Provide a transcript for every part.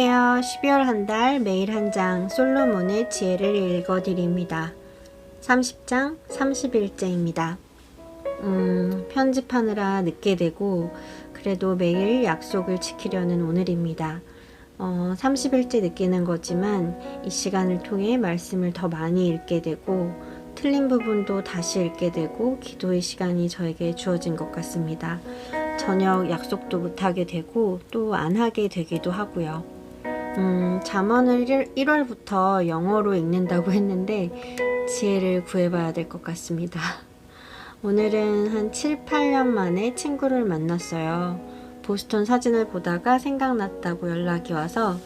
안녕하세요. 12월 한 달 매일 한 장 솔로몬의 지혜를 읽어드립니다. 30장 31제입니다. 편집하느라 늦게 되고 그래도 매일 약속을 지키려는 오늘입니다. 30일째 느끼는 거지만 이 시간을 통해 말씀을 더 많이 읽게 되고 틀린 부분도 다시 읽게 되고 기도의 시간이 저에게 주어진 것 같습니다. 저녁 약속도 못하게 되고 또 안 하게 되기도 하고요. 잠언을 1월부터 영어로 읽는다고 했는데 지혜를 구해봐야 될 것 같습니다. 오늘은 한 7, 8년 만에 친구를 만났어요. 보스턴 사진을 보다가 생각났다고 연락이 와서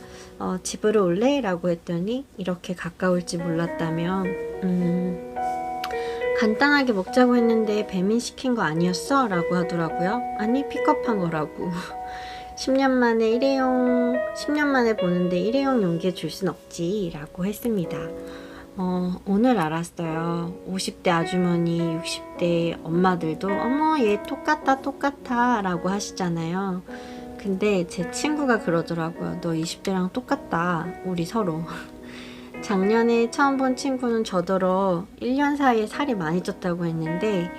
집으로 올래? 라고 했더니 이렇게 가까울지 몰랐다며 간단하게 먹자고 했는데 배민시킨 거 아니었어? 라고 하더라고요. 아니 픽업한 거라고. 10년 만에 보는데 일회용 용기에 줄 순 없지 라고 했습니다. 오늘 알았어요. 50대 아주머니, 60대 엄마들도 어머 얘 똑같다 라고 하시잖아요. 근데 제 친구가 그러더라고요. 너 20대랑 똑같다. 우리 서로. 작년에 처음 본 친구는 저더러 1년 사이에 살이 많이 쪘다고 했는데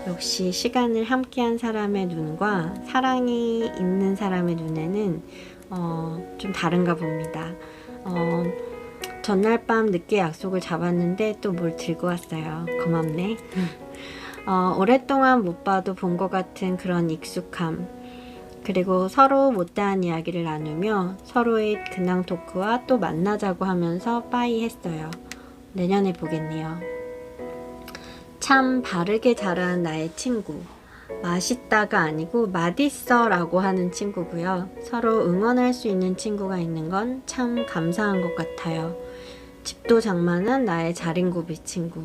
역시 시간을 함께한 사람의 눈과 사랑이 있는 사람의 눈에는 좀 다른가 봅니다. 전날 밤 늦게 약속을 잡았는데 또 뭘 들고 왔어요. 고맙네. 오랫동안 못 봐도 본 것 같은 그런 익숙함, 그리고 서로 못다한 이야기를 나누며 서로의 근황 토크와 또 만나자고 하면서 빠이 했어요. 내년에 보겠네요. 참 바르게 자란 나의 친구. 맛있다가 아니고 맛있어 라고 하는 친구고요. 서로 응원할 수 있는 친구가 있는 건 참 감사한 것 같아요. 집도 장만한 나의 자린고비 친구.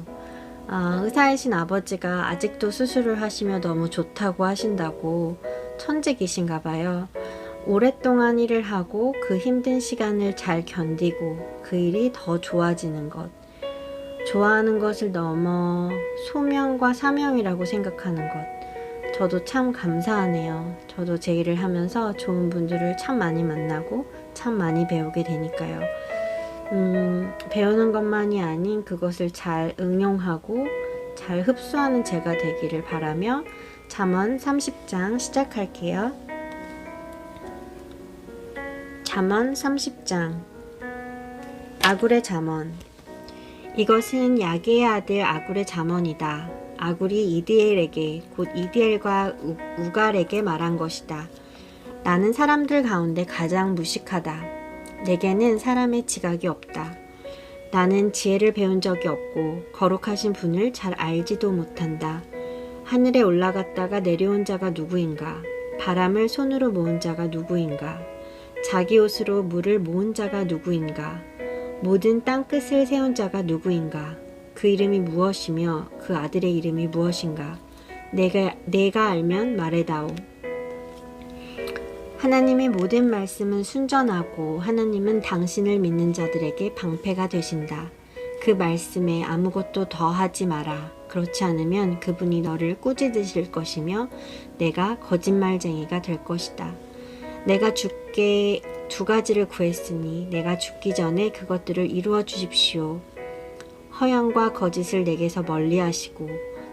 의사이신 아버지가 아직도 수술을 하시며 너무 좋다고 하신다고 천직이신가 봐요. 오랫동안 일을 하고 그 힘든 시간을 잘 견디고 그 일이 더 좋아지는 것. 좋아하는 것을 넘어 소명과 사명이라고 생각하는 것. 저도 참 감사하네요. 저도 제 일을 하면서 좋은 분들을 참 많이 만나고 참 많이 배우게 되니까요. 배우는 것만이 아닌 그것을 잘 응용하고 잘 흡수하는 제가 되기를 바라며 잠언 30장 시작할게요. 잠언 30장. 아굴의 잠언. 이것은 야게의 아들 아굴의 잠언이다. 아굴이 이드엘에게 곧 이드엘과 우갈에게 말한 것이다. 나는 사람들 가운데 가장 무식하다. 내게는 사람의 지각이 없다. 나는 지혜를 배운 적이 없고 거룩하신 분을 잘 알지도 못한다. 하늘에 올라갔다가 내려온 자가 누구인가? 바람을 손으로 모은 자가 누구인가? 자기 옷으로 물을 모은 자가 누구인가? 모든 땅끝을 세운 자가 누구인가? 그 이름이 무엇이며 그 아들의 이름이 무엇인가? 내가 알면 말해다오. 하나님의 모든 말씀은 순전하고 하나님은 당신을 믿는 자들에게 방패가 되신다. 그 말씀에 아무것도 더하지 마라. 그렇지 않으면 그분이 너를 꾸짖으실 것이며 내가 거짓말쟁이가 될 것이다. 내가 죽게 2가지를 구했으니 내가 죽기 전에 그것들을 이루어 주십시오. 허영과 거짓을 내게서 멀리 하시고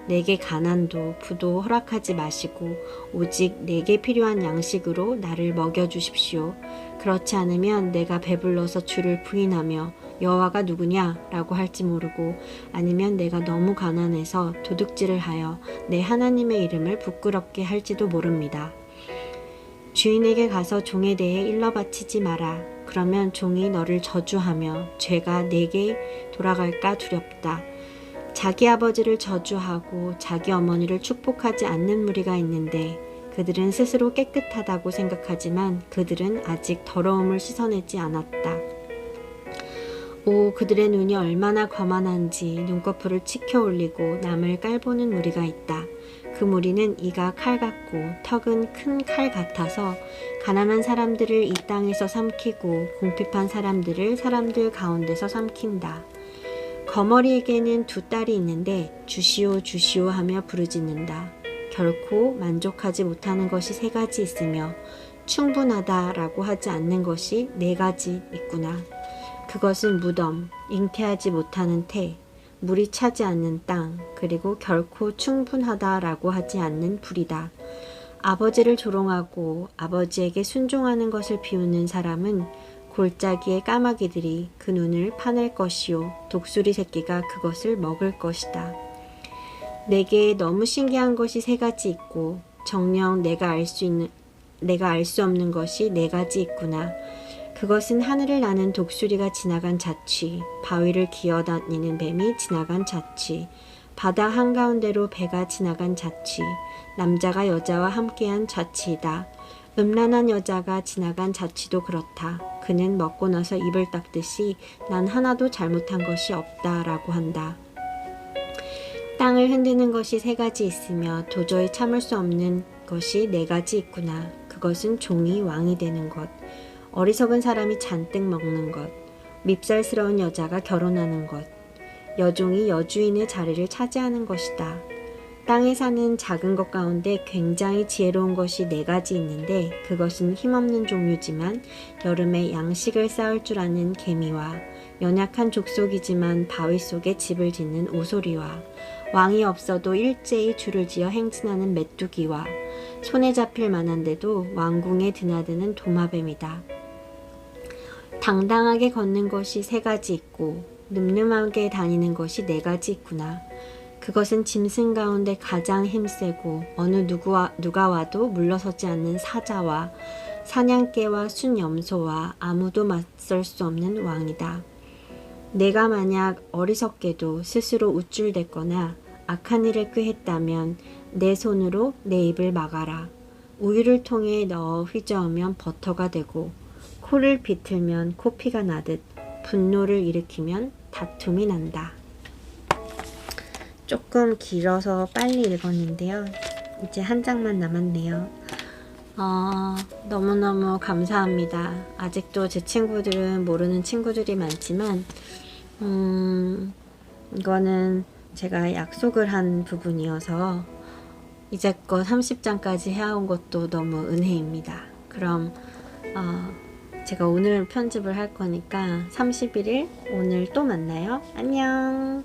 내게 가난도 부도 허락하지 마시고 오직 내게 필요한 양식으로 나를 먹여 주십시오. 그렇지 않으면 내가 배불러서 주를 부인하며 여호와가 누구냐? 라고 할지 모르고 아니면 내가 너무 가난해서 도둑질을 하여 내 하나님의 이름을 부끄럽게 할지도 모릅니다. 주인에게 가서 종에 대해 일러 바치지 마라. 그러면 종이 너를 저주하며 죄가 내게 돌아갈까 두렵다. 자기 아버지를 저주하고 자기 어머니를 축복하지 않는 무리가 있는데 그들은 스스로 깨끗하다고 생각하지만 그들은 아직 더러움을 씻어내지 않았다. 오, 그들의 눈이 얼마나 거만한지 눈꺼풀을 치켜 올리고 남을 깔보는 무리가 있다. 그 무리는 이가 칼 같고 턱은 큰 칼 같아서 가난한 사람들을 이 땅에서 삼키고 궁핍한 사람들을 사람들 가운데서 삼킨다. 거머리에게는 2딸이 있는데 주시오 주시오 하며 부르짖는다. 결코 만족하지 못하는 것이 3가지 있으며 충분하다라고 하지 않는 것이 네 가지 있구나. 그것은 무덤, 잉태하지 못하는 태, 물이 차지 않는 땅, 그리고 결코 충분하다라고 하지 않는 불이다. 아버지를 조롱하고 아버지에게 순종하는 것을 비우는 사람은 골짜기의 까마귀들이 그 눈을 파낼 것이요 독수리 새끼가 그것을 먹을 것이다. 내게 너무 신기한 것이 세 가지 있고 정녕 내가 알 수 없는 것이 네 가지 있구나. 그것은 하늘을 나는 독수리가 지나간 자취, 바위를 기어다니는 뱀이 지나간 자취, 바다 한가운데로 배가 지나간 자취, 남자가 여자와 함께한 자취이다. 음란한 여자가 지나간 자취도 그렇다. 그는 먹고 나서 입을 닦듯이 난 하나도 잘못한 것이 없다라고 한다. 땅을 흔드는 것이 세 가지 있으며 도저히 참을 수 없는 것이 네 가지 있구나. 그것은 종이 왕이 되는 것, 어리석은 사람이 잔뜩 먹는 것, 밉살스러운 여자가 결혼하는 것, 여종이 여주인의 자리를 차지하는 것이다. 땅에 사는 작은 것 가운데 굉장히 지혜로운 것이 네 가지 있는데 그것은 힘없는 종류지만 여름에 양식을 쌓을 줄 아는 개미와 연약한 족속이지만 바위 속에 집을 짓는 오소리와 왕이 없어도 일제히 줄을 지어 행진하는 메뚜기와 손에 잡힐 만한데도 왕궁에 드나드는 도마뱀이다. 당당하게 걷는 것이 세 가지 있고 늠름하게 다니는 것이 네 가지 있구나. 그것은 짐승 가운데 가장 힘세고 어느 누가 와도 물러서지 않는 사자와 사냥개와 순염소와 아무도 맞설 수 없는 왕이다. 내가 만약 어리석게도 스스로 우쭐댔거나 악한 일을 꾀했다면 내 손으로 내 입을 막아라. 우유를 통에 넣어 휘저으면 버터가 되고 코를 비틀면 코피가 나듯 분노를 일으키면 다툼이 난다. 조금 길어서 빨리 읽었는데요. 이제 한 장만 남았네요. 너무너무 감사합니다. 아직도 제 친구들은 모르는 친구들이 많지만 이거는 제가 약속을 한 부분이어서 이제껏 30장까지 해온 것도 너무 은혜입니다. 그럼 제가 오늘 편집을 할 거니까 31일 오늘 또 만나요. 안녕.